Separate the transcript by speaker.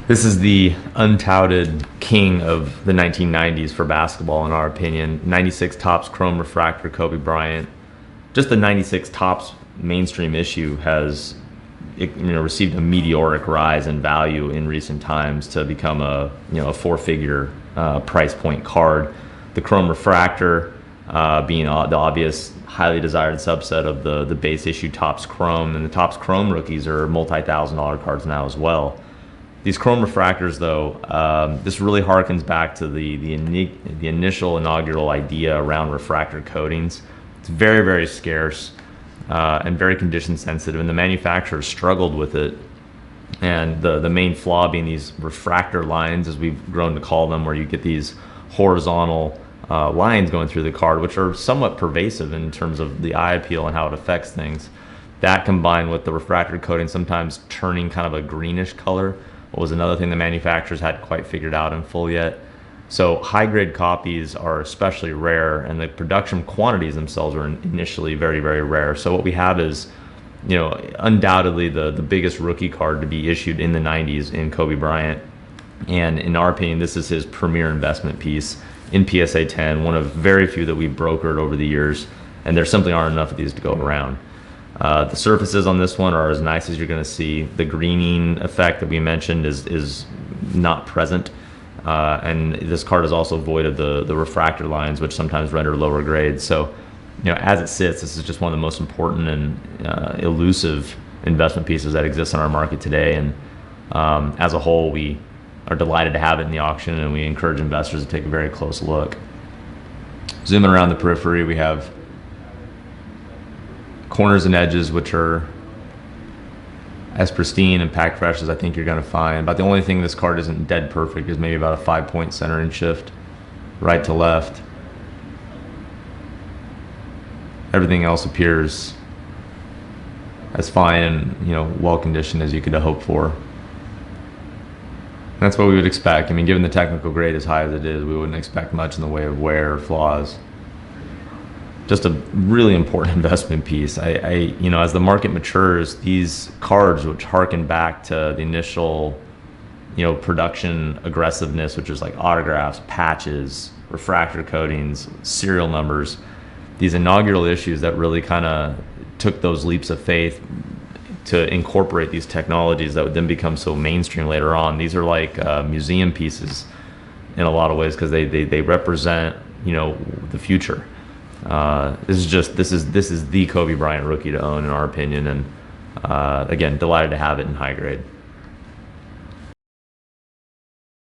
Speaker 1: This is the untouted king of the 1990s for basketball, in our opinion. 96 Topps Chrome Refractor, Kobe Bryant. Just the 96 Topps mainstream issue has received a meteoric rise in value in recent times to become a four-figure price point card. The Chrome Refractor being the obvious highly desired subset of the base issue Topps Chrome, and the Topps Chrome rookies are multi-$1,000 cards now as well. These Chrome Refractors, though, this really harkens back to the initial inaugural idea around refractor coatings. It's very, very scarce and very condition sensitive, and the manufacturers struggled with it. And the main flaw being these refractor lines, as we've grown to call them, where you get these horizontal lines going through the card, which are somewhat pervasive in terms of the eye appeal and how it affects things. That combined with the refractor coating sometimes turning kind of a greenish color was another thing the manufacturers hadn't quite figured out in full yet. So high-grade copies are especially rare, and the production quantities themselves are initially very, very rare. So what we have is, undoubtedly the biggest rookie card to be issued in the 90s in Kobe Bryant. And in our opinion, this is his premier investment piece in PSA 10, one of very few that we've brokered over the years, and there simply aren't enough of these to go around. The surfaces on this one are as nice as you're going to see. The greening effect that we mentioned is not present, and this card is also void of the refractor lines, which sometimes render lower grades. So, as it sits, this is just one of the most important and elusive investment pieces that exists in our market today. And as a whole, we are delighted to have it in the auction, and we encourage investors to take a very close look. Zooming around the periphery, we have corners and edges which are as pristine and packed fresh as I think you're going to find. But the only thing this card isn't dead perfect is maybe about a 5-point centering shift right to left. Everything else appears as fine and well conditioned as you could have hoped for. That's what we would expect. I mean, given the technical grade as high as it is, we wouldn't expect much in the way of wear or flaws. Just a really important investment piece. As the market matures, these cards, which harken back to the initial, production aggressiveness, which is like autographs, patches, refractor coatings, serial numbers, these inaugural issues that really kind of took those leaps of faith to incorporate these technologies that would then become so mainstream later on. These are like museum pieces in a lot of ways, because they represent, the future. This is the Kobe Bryant rookie to own, in our opinion, and again, delighted to have it in high grade.